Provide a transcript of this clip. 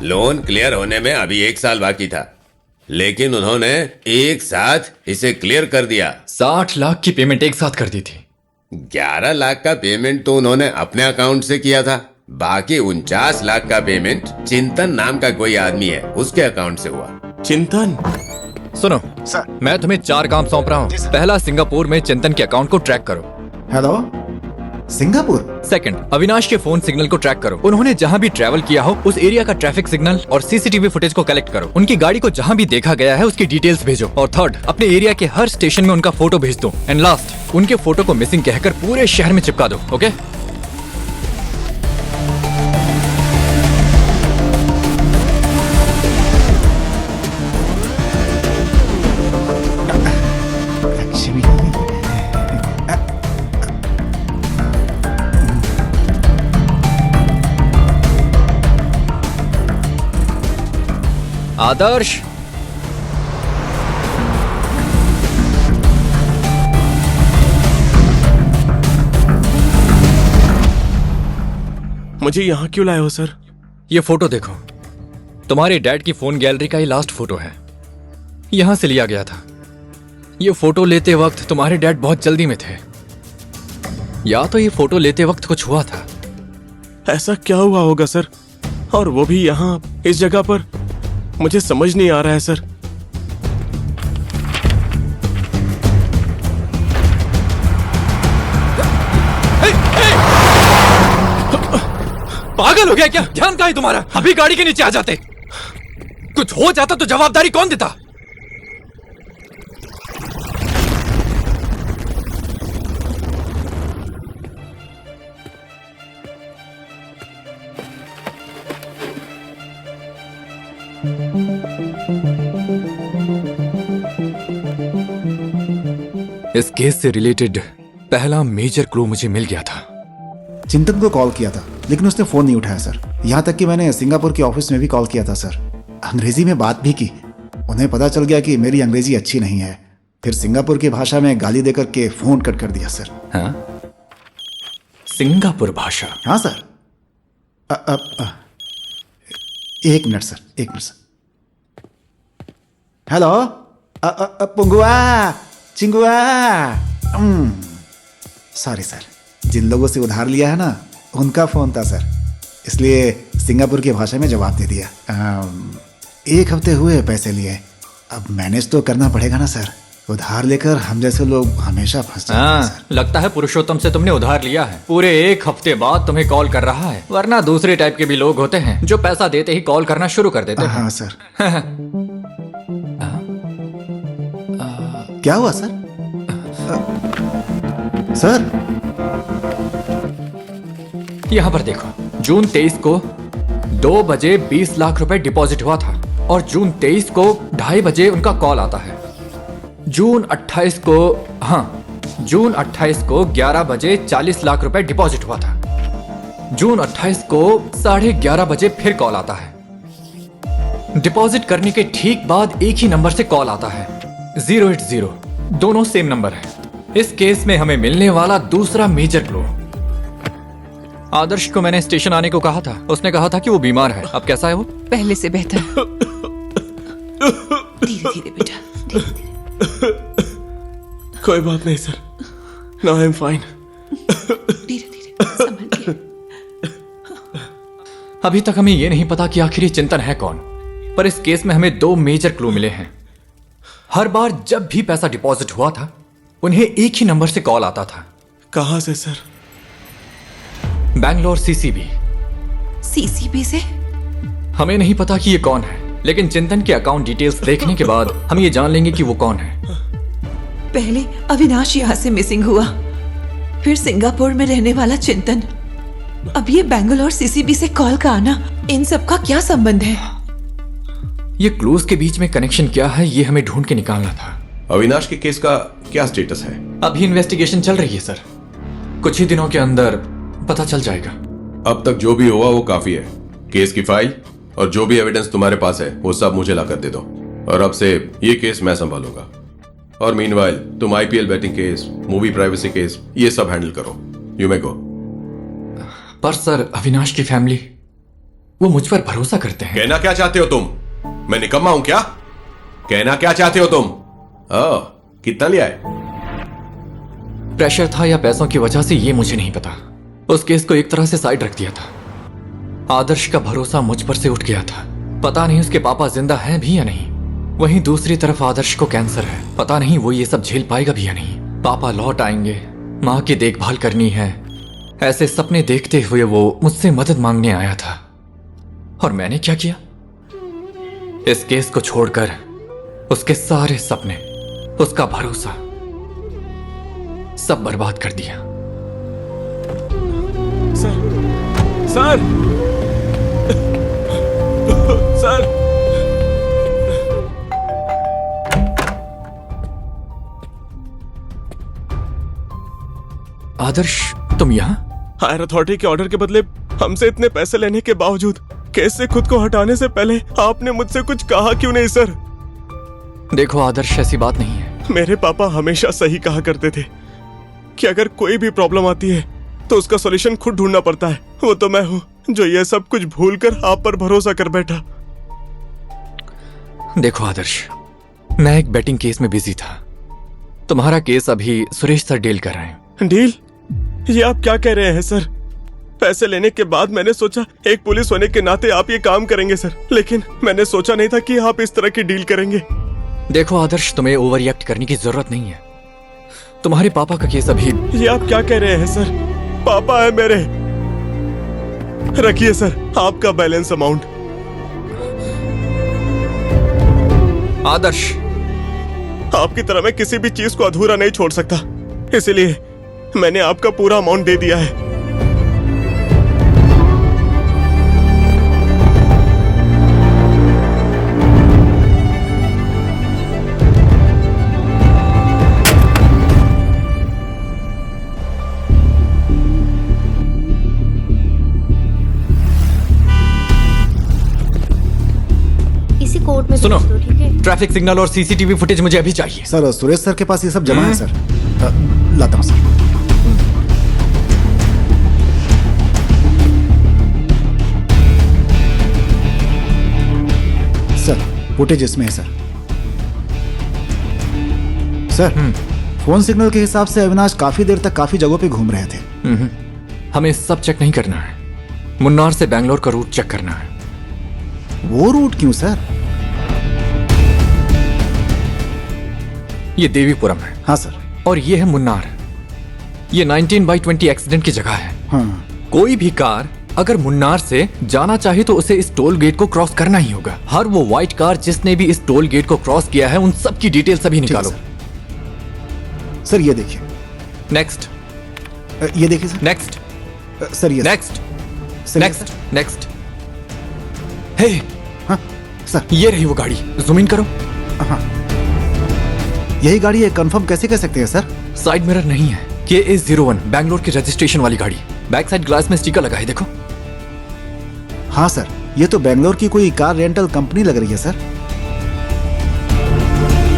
Loan clear होने में अभी 1 साल बाकी था, लेकिन उन्होंने एक साथ इसे क्लियर कर दिया। 60 लाख की पेमेंट एक साथ कर दी थी। 11 लाख का पेमेंट तो उन्होंने अपने अकाउंट से किया था, बाकी 49 लाख का पेमेंट चिंतन नाम का कोई आदमी है उसके अकाउंट से हुआ। चिंतन? सुनो सर, मैं तुम्हें 4 काम सौंप रहा हूँ। पहला, सिंगापुर में चिंतन के अकाउंट को ट्रैक करो। Hello, Singapore? सेकंड, अविनाश के फोन सिग्नल को ट्रैक करो। उन्होंने जहाँ भी ट्रैवल किया हो उस एरिया का ट्रैफिक सिग्नल और सीसीटीवी फुटेज को कलेक्ट करो। उनकी गाड़ी को जहाँ भी देखा गया है उसकी डिटेल्स भेजो। और थर्ड, अपने एरिया के हर स्टेशन में उनका फोटो भेज दो। एंड लास्ट, उनके फोटो को मिसिंग कहकर पूरे शहर में चिपका दो। ओके? आदर्श, मुझे यहाँ क्यों लाए हो सर? ये फोटो देखो। तुम्हारे डैड की फोन गैलरी का ये लास्ट फोटो है। यहां से लिया गया था। ये फोटो लेते वक्त तुम्हारे डैड बहुत जल्दी में थे, या तो ये फोटो लेते वक्त कुछ हुआ था। ऐसा क्या हुआ होगा सर? और वो भी यहाँ इस जगह पर? मुझे समझ नहीं आ रहा है सर। पागल हो गया क्या? ध्यान कहाँ है तुम्हारा? अभी गाड़ी के नीचे आ जाते। कुछ हो जाता तो जवाबदारी कौन देता? इस केस से रिलेटेड पहला मेजर क्लू मुझे मिल गया था। चिंतन को कॉल किया था लेकिन उसने फोन नहीं उठाया सर। यहाँ तक कि मैंने सिंगापुर के ऑफिस में भी कॉल किया था सर। अंग्रेजी में बात भी की। उन्हें पता चल गया कि मेरी अंग्रेजी अच्छी नहीं है, फिर सिंगापुर की भाषा में गाली देकर के फोन कट कर दिया सर। हाँ? सिंगापुर भाषा? हाँ सर। एक मिनट सर, एक मिनट सर। हेलो, पुंगुआ, चिंगुआ। सॉरी सर, जिन लोगों से उधार लिया है ना उनका फोन था सर, इसलिए सिंगापुर की भाषा में जवाब दे दिया। 1 हफ्ते हुए पैसे लिए, अब मैनेज तो करना पड़ेगा ना सर। उधार लेकर हम जैसे लोग हमेशा फंस जाते हैं सर। लगता है पुरुषोत्तम से तुमने उधार लिया है। पूरे 1 हफ्ते बाद तुम्हें कॉल कर रहा है, वरना दूसरे टाइप के भी लोग होते हैं जो पैसा देते ही कॉल करना शुरू कर देते हैं। हाँ सर। क्या हुआ सर? सर यहाँ पर देखो, जून 23 को 2 बजे 20 लाख रुपए डिपॉजिट हुआ था और जून 23 को 2:30 बजे उनका कॉल आता है। जून 28 को 11 बजे 40 लाख रुपए डिपॉजिट हुआ था। जून 28 को 11:30 बजे फिर कॉल आता है। डिपॉजिट करने के ठीक बाद एक ही नंबर से कॉल आता है, 080। दोनों सेम नंबर है। इस केस में हमें मिलने वाला दूसरा मेजर क्लू। आदर्श को मैंने स्टेशन आने को कहा था, उसने कहा था कि वो बीमार है। अब कैसा है वो? पहले से बेहतर। धीरे धीरे बेटा, धीरे धीरे। कोई बात नहीं sir, now I am fine. धीरे धीरे संभल के। अभी तक हमें यह नहीं पता कि आखिर ये चिंतन है कौन, पर इस केस में हमें 2 मेजर क्लू मिले हैं। हर बार जब भी पैसा डिपॉजिट हुआ था उन्हें एक ही नंबर से कॉल आता था। कहां से सर? बैंगलोर सीसीबी। सीसीबी से? हमें नहीं पता कि ये कौन है, लेकिन चिंतन के अकाउंट डिटेल्स देखने के बाद हम ये जान लेंगे कि वो कौन है। पहले अविनाश यहाँ से मिसिंग हुआ, फिर सिंगापुर में रहने वाला चिंतन, अब ये बैंगलोर सीसीबी से कॉल का आना, इन सब का क्या संबंध है? ये क्लूज के बीच में कनेक्शन क्या है, ये हमें ढूंढ के निकालना था। अविनाश के केस का क्या स्टेटस है? अभी इन्वेस्टिगेशन चल रही है सर, कुछ ही दिनों के अंदर पता चल जाएगा। अब तक जो भी हुआ वो काफी है। केस की फाइल और जो भी एविडेंस तुम्हारे पास है वो सब मुझे लाकर दे दो, और अब से ये केस मैं संभालूंगा। और मीनवाइल तुम IPL batting case, movie privacy case, ये सब हैंडल करो। यू मे गो। पर सर, अविनाश की फैमिली? वो मुझ पर भरोसा करते हैं। कहना क्या चाहते हो तुम? मैं निकम्मा हूं क्या? कहना क्या चाहते हो तुम? कितना लिया है? प्रेशर था या पैसों की वजह से ये मुझे नहीं पता। उस केस को एक तरह से साइड रख दिया था। आदर्श का भरोसा मुझ पर से उठ गया था। पता नहीं उसके पापा जिंदा हैं भी या नहीं। वहीं दूसरी तरफ आदर्श को कैंसर है। पता नहीं वो ये सब झेल पाएगा भी या नहीं। पापा लौट आएंगे, माँ की देखभाल करनी है, ऐसे सपने देखते हुए वो मुझसे मदद मांगने आया था। और मैंने क्या किया? इस केस को छोड़कर उसके सारे सपने, उसका भरोसा सब बर्बाद कर दिया। सर सर सर आदर्श, तुम यहां? हायर अथॉरिटी के ऑर्डर के बदले हमसे इतने पैसे लेने के बावजूद केस से खुद को हटाने से पहले आपने मुझसे कुछ कहा क्यों नहीं सर? देखो आदर्श, ऐसी बात नहीं है। मेरे पापा हमेशा सही कहा करते थे कि अगर कोई भी प्रॉब्लम आती है तो उसका सॉल्यूशन खुद ढूंढना पड़ता है। वो तो मैं हूं जो ये सब कुछ भूलकर आप पर भरोसा कर बैठा। देखो आदर्श, मैं एक बेटिंग केस में बिजी था। तुम्हारा केस अभी सुरेश सर डील कर रहे हैं। डील? ये आप क्या कह रहे हैं सर? पैसे लेने के बाद मैंने सोचा एक पुलिस होने के नाते आप ये काम करेंगे सर, लेकिन मैंने सोचा नहीं था कि आप इस तरह की डील करेंगे। देखो आदर्श, तुम्हें ओवर रिएक्ट करने की जरूरत नहीं है। तुम्हारे पापा का केस अभी... ये आप क्या कह रहे हैं सर? पापा है मेरे। रखिए सर आपका बैलेंस अमाउंट। आदर्श, आपकी तरह मैं किसी भी चीज को अधूरा नहीं छोड़ सकता, इसलिए मैंने आपका पूरा अमाउंट दे दिया है। इसी कोर्ट में सुनो, भेज दो, ठीक है? ट्रैफिक सिग्नल और सीसीटीवी फुटेज मुझे अभी चाहिए। सर सुरेश सर के पास ये सब जमा है सर। लाता हूँ सर। सर फुटेज इसमें है सर। सर फोन सिग्नल के हिसाब से अविनाश काफी देर तक काफी जगहों पे घूम रहे थे। हमें सब चेक नहीं करना है, मुन्नार से बैंगलोर का रूट चेक करना है। वो रूट क्यों सर? ये देवीपुरम है। हाँ सर। और ये है मुन्नार। ये 19/20 एक्सीडेंट की जगह है। हाँ। कोई भी कार अगर मुन्नार से जाना चाहे तो उसे इस टोल गेट को क्रॉस करना ही होगा। हर वो व्हाइट कार जिसने भी इस टोल गेट को क्रॉस किया है उन सब की डिटेल सभी निकालो। सर ये देखिए। नेक्स्ट। ये देखिए सर। नेक्स्ट। सर ये नेक्स्ट। सर, ये नेक्स्ट। नेक्स्ट। हे, हाँ सर। ये रही वो गाड़ी। जूम इन करो। हाँ यही गाड़ी है, कंफर्म कैसे कह सकते हैं सर? साइड मिरर नहीं है। KA01 बैंगलोर की रजिस्ट्रेशन वाली गाड़ी। बैक साइड ग्लास में स्टिकर लगा है, देखो। हाँ सर, ये तो बैंगलोर की कोई कार रेंटल कंपनी लग रही है सर।